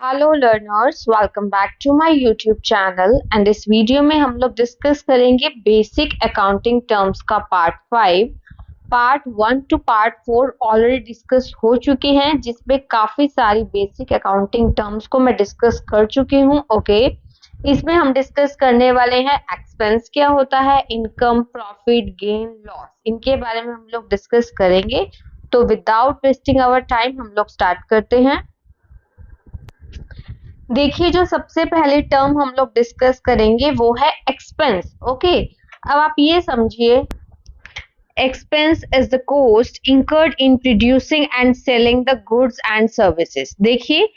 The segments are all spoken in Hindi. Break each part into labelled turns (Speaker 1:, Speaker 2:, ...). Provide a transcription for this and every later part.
Speaker 1: Hello learners, welcome back to my YouTube channel and इस वीडियो में हम लोग डिस्कस करेंगे बेसिक अकाउंटिंग टर्म्स का part 5। Part 1 to part 4 already discuss हो चुके हैं, जिसमें काफी सारी बेसिक अकाउंटिंग टर्म्स को मैं डिस्कस कर चुकी हूँ। ओके, इसमें हम डिस्कस करने वाले हैं एक्सपेंस क्या होता है, इनकम, प्रॉफिट, गेन, लॉस, इनके बारे में हम लोग डिस्कस करेंगे। तो विदाउट वेस्टिंग आवर टाइम हम लोग स्टार्ट करते हैं। देखिए, जो सबसे पहले टर्म हम लोग डिस्कस करेंगे वो है एक्सपेंस। ओके, अब आप ये समझिए, expense is the cost incurred in producing and selling the goods and services. देखिए,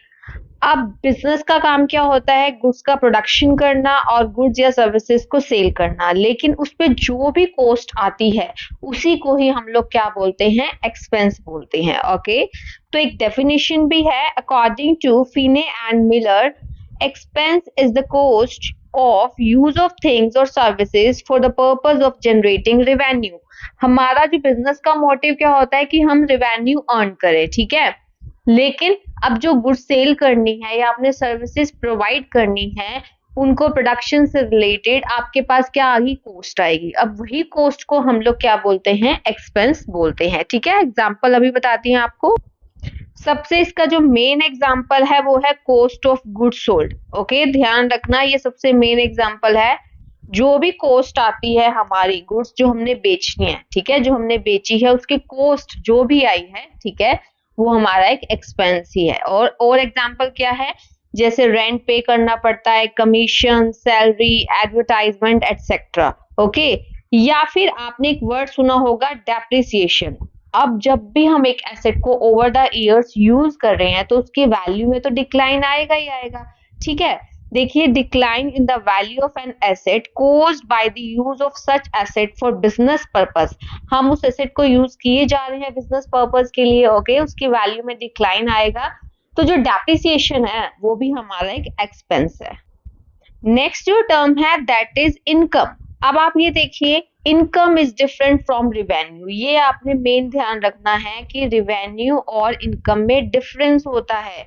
Speaker 1: अब बिजनेस का काम क्या होता है, गुड्स का प्रोडक्शन करना और गुड्स या सर्विसेज को सेल करना, लेकिन उस पे जो भी कॉस्ट आती है उसी को ही हम लोग क्या बोलते हैं, एक्सपेंस बोलते हैं। ओके, तो एक डेफिनेशन भी है, according to Finney and Miller, expense is the cost of use of things or services for the purpose of generating revenue। हमारा जो बिजनेस का मोटिव क्या होता है कि हम रेवेन्यू अर्न करें, ठीक है। लेकिन अब जो गुड्स सेल करनी है या अपने सर्विसेज प्रोवाइड करनी है, उनको प्रोडक्शन से रिलेटेड आपके पास क्या आएगी, कॉस्ट आएगी। अब वही कॉस्ट को हम लोग क्या बोलते हैं, एक्सपेंस बोलते हैं। ठीक है, एग्जांपल अभी बताती हैं आपको। सबसे इसका जो मेन एग्जांपल है वो है cost of goods sold. Okay, ध्यान रखना, ये सबसे मेन एग्जांपल है। जो भी कॉस्ट आती है हमारी, गुड्स जो हमने बेचनी है, ठीक है, जो हमने बेची है उसकी कॉस्ट जो भी आई है, ठीक है, वो हमारा एक एक्सपेंस ही है। और एग्जांपल क्या है, जैसे रेंट पे करना पड़ता है, commission, salary, advertisement etcetera. Okay, या फिर आपने एक वर्ड सुना होगा, डेप्रिसिएशन। अब जब भी हम एक एसेट को ओवर द इयर्स यूज कर रहे हैं तो उसकी वैल्यू में तो डिक्लाइन आएगा ही आएगा। ठीक है, देखिए, decline in the value of an asset caused by the use of such asset for business purpose. हम उस एसेट को यूज किए जा रहे हैं बिजनेस पर्पस के लिए। ओके, उसकी वैल्यू में डिक्लाइन आएगा। तो जो डेप्रिसिएशन है वो भी हमारा एक एक्सपेंस है। नेक्स्ट जो टर्म है दैट इज इनकम। अब आप ये देखिए, income is different from revenue. ये आपने मेन ध्यान रखना है कि रिवेन्यू और इनकम में डिफरेंस होता है।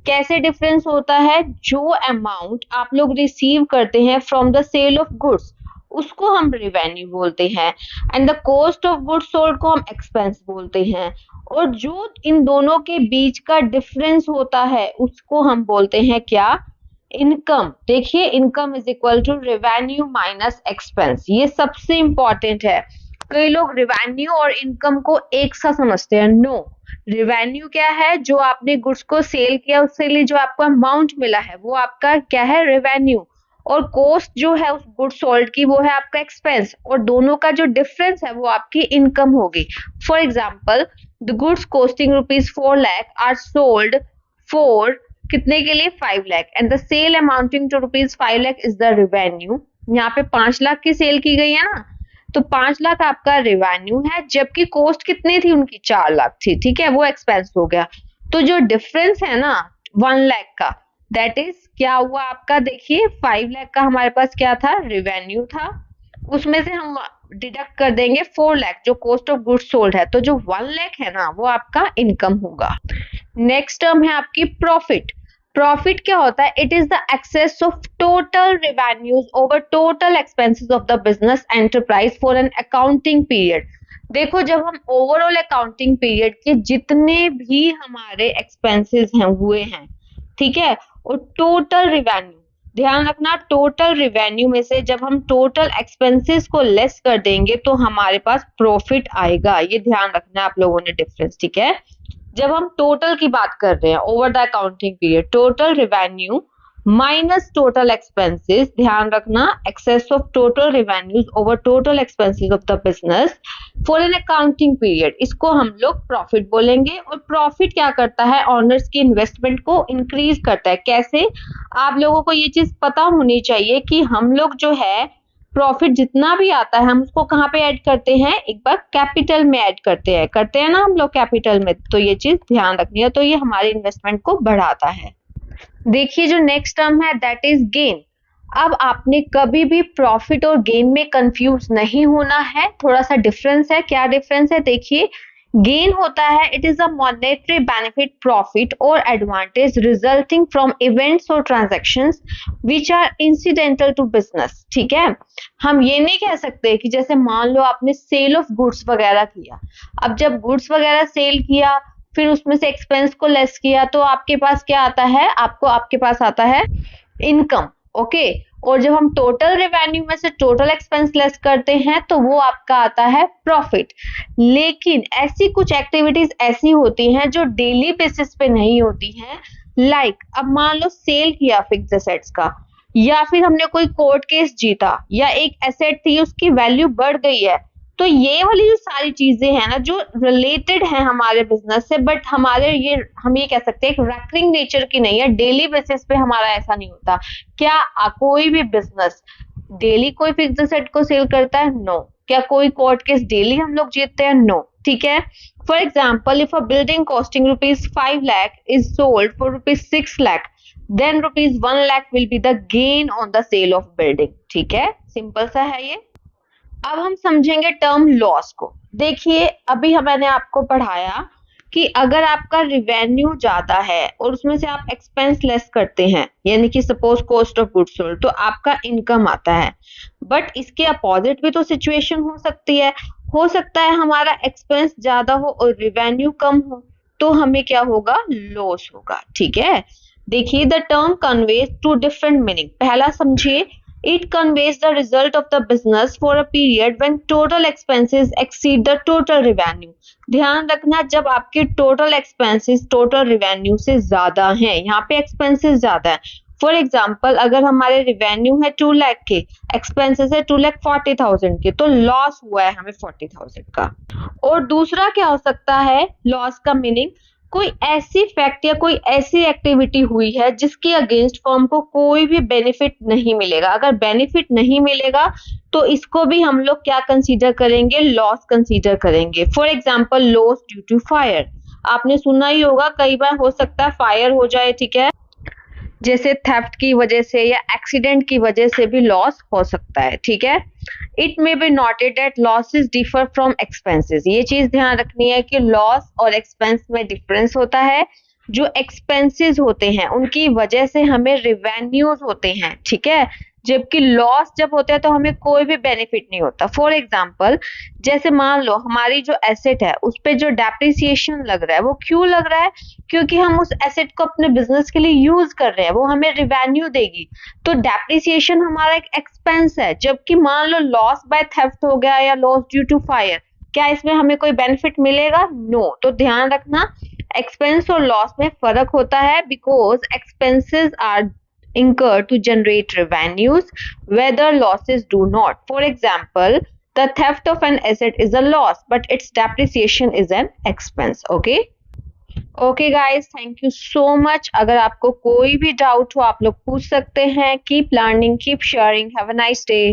Speaker 1: कैसे डिफरेंस होता है, जो अमाउंट आप लोग रिसीव करते हैं from the sale of goods उसको हम रिवेन्यू बोलते हैं, and the cost of goods sold को हम एक्सपेंस बोलते हैं। और जो इन दोनों के बीच का डिफरेंस होता है उसको हम बोलते हैं क्या, इनकम। देखिए, income is equal to revenue minus expense. ये सबसे इंपॉर्टेंट है। कई लोग रेवेन्यू और इनकम को एक सा समझते हैं। नो, रेवेन्यू क्या है, जो आपने गुड्स को सेल किया उसके लिए जो आपको अमाउंट मिला है वो आपका क्या है, रेवेन्यू। और कॉस्ट जो है उस गुड्स सोल्ड की वो है आपका एक्सपेंस, और दोनों का जो डिफरेंस है वो आपकी इनकम होगी। For example, the goods costing ₹4 lakh are sold for कितने के लिए, 5 lakh, and the sale amounting to ₹5 lakh is the revenue. यहाँ पे 5 लाख की सेल की गई है ना, तो 5 लाख आपका रेवेन्यू है, जबकि कॉस्ट कितनी थी उनकी, 4 लाख थी। ठीक है, वो एक्सपेंस हो गया। तो जो डिफरेंस है ना 1 लाख का, दैट इज क्या हुआ आपका, देखिए 5 लाख का हमारे पास क्या था, रेवेन्यू था, उसमें से हम डिडक्ट कर देंगे 4 लाख जो कॉस्ट ऑफ गुड्स सोल्ड है, तो जो 1 लाख है ना वो आपका इनकम होगा। नेक्स्ट टर्म है आपकी प्रॉफिट। प्रॉफिट क्या होता है, it is the excess of total revenues over total expenses of the business enterprise for an accounting period. देखो, जब हम ओवरऑल अकाउंटिंग पीरियड के जितने भी हमारे एक्सपेंसेस हैं हुए हैं, ठीक है, और टोटल रेवेन्यू, ध्यान रखना, टोटल रेवेन्यू में से जब हम टोटल एक्सपेंसेस को लेस कर देंगे तो हमारे पास प्रॉफिट आएगा। ये ध्यान रखना है आप लोगों ने डिफरेंस। ठीक है, जब हम टोटल की बात कर रहे हैं over the accounting period, total revenue minus total expenses, ध्यान रखना, excess of total revenues over total expenses of the business for an accounting period, इसको हम लोग प्रॉफिट बोलेंगे। और प्रॉफिट क्या करता है, ऑनर्स की इन्वेस्टमेंट को इंक्रीज करता है। कैसे, आप लोगों को ये चीज पता होनी चाहिए कि हम लोग जो है प्रॉफिट जितना भी आता है हम उसको कहाँ पे ऐड करते हैं, एक बार कैपिटल में ऐड करते हैं ना हम लोग कैपिटल में, तो ये चीज ध्यान रखनी है। तो ये हमारे इन्वेस्टमेंट को बढ़ाता है। देखिए, जो नेक्स्ट टर्म है दैट इज गेन। अब आपने कभी भी प्रॉफिट और गेन में कंफ्यूज नहीं होना है, थोड़ा सा डिफरेंस है। क्या डिफरेंस है, देखिए, गेन होता है it is a monetary benefit, profit और एडवांटेज रिजल्टिंग फ्रॉम इवेंट्स और transactions which are incidental to business. ठीक है, हम ये नहीं कह सकते कि जैसे मान लो आपने सेल ऑफ गुड्स वगैरह किया, अब जब गुड्स वगैरह सेल किया फिर उसमें से एक्सपेंस को लेस किया तो आपके पास क्या आता है, आपके पास आता है इनकम। ओके, और जब हम टोटल रेवेन्यू में से टोटल एक्सपेंस लेस करते हैं तो वो आपका आता है प्रॉफिट। लेकिन ऐसी कुछ एक्टिविटीज ऐसी होती हैं जो डेली बेसिस पे नहीं होती हैं, लाइक अब मान लो सेल किया फिक्स एसेट्स का, या फिर हमने कोई कोर्ट केस जीता, या एक एसेट थी उसकी वैल्यू बढ़ गई है, तो ये वाली जो सारी चीजें हैं ना जो रिलेटेड हैं हमारे बिजनेस से, बट हमारे ये हम ये कह सकते हैं रेकरिंग नेचर की नहीं है, डेली बेसिस पे हमारा ऐसा नहीं होता। क्या कोई भी बिजनेस डेली कोई फिक्स एसेट को सेल करता है? नो। क्या कोई कोर्ट केस डेली हम लोग जीतते हैं? नो। ठीक है, for example if a building costing ₹5 lakh is sold for ₹6 lakh, then ₹1 lakh will be the gain on the sale of building। ठीक है, सिंपल सा है ये। अब हम समझेंगे टर्म लॉस को। देखिए अभी मैंने आपको पढ़ाया कि अगर आपका रिवेन्यू ज्यादा है और उसमें से आप एक्सपेंस लेस करते हैं, यानी कि suppose cost of goods sold, तो आपका इनकम आता है। बट इसके अपोजिट भी तो सिचुएशन हो सकती है, हो सकता है हमारा एक्सपेंस ज्यादा हो और रिवेन्यू कम हो, तो हमें क्या होगा? लॉस होगा। ठीक है, देखिए the term conveys to different meaning. पहला समझिए, it conveys the result of the business for a period when total expenses exceed the total revenue। ध्यान रखना, जब आपके टोटल एक्सपेंसेस टोटल रिवेन्यू से ज्यादा हैं, यहाँ पे एक्सपेंसेस ज्यादा है। फॉर एग्जाम्पल अगर हमारे रिवेन्यू है 2 लाख के, एक्सपेंसेस है 2,40,000 के, तो लॉस हुआ है हमें 40,000 का। और दूसरा क्या हो सकता है लॉस का मीनिंग? कोई ऐसी फैक्ट या कोई ऐसी एक्टिविटी हुई है जिसके अगेंस्ट फर्म को कोई भी बेनिफिट नहीं मिलेगा। अगर बेनिफिट नहीं मिलेगा तो इसको भी हम लोग क्या कंसीडर करेंगे? लॉस कंसीडर करेंगे। For example loss due to fire, आपने सुना ही होगा, कई बार हो सकता है फायर हो जाए, ठीक है, जैसे थेफ्ट की वजह से या एक्सीडेंट की वजह से भी लॉस हो सकता है। ठीक है, it may be noted that losses differ from expenses. ये चीज ध्यान रखनी है कि लॉस और एक्सपेंस में डिफरेंस होता है। जो एक्सपेंसेस होते हैं उनकी वजह से हमें रिवेन्यूज होते हैं, ठीक है, जबकि लॉस जब होता है तो हमें कोई भी बेनिफिट नहीं होता। फॉर एग्जाम्पल जैसे मान लो हमारी जो एसेट है उस पे जो डेप्रिसिएशन लग रहा है, वो क्यों लग रहा है? क्योंकि हम उस एसेट को अपने बिजनेस के लिए यूज कर रहे हैं, वो हमें रिवेन्यू देगी, तो डेप्रिसिएशन हमारा एक एक्सपेंस है। जबकि मान लो लॉस बाय थेफ्ट हो गया या लॉस ड्यू टू फायर, क्या इसमें हमें कोई बेनिफिट मिलेगा? नो। तो ध्यान रखना एक्सपेंस और लॉस में फर्क होता है, because expenses are incurred to generate revenues, whether losses do not। For example, the theft of an asset is a loss, but its depreciation is an expense। Okay? Okay guys, thank you so much। अगर आपको कोई भी डाउट हो आप लोग पूछ सकते हैं। Keep learning, keep sharing, have a nice day।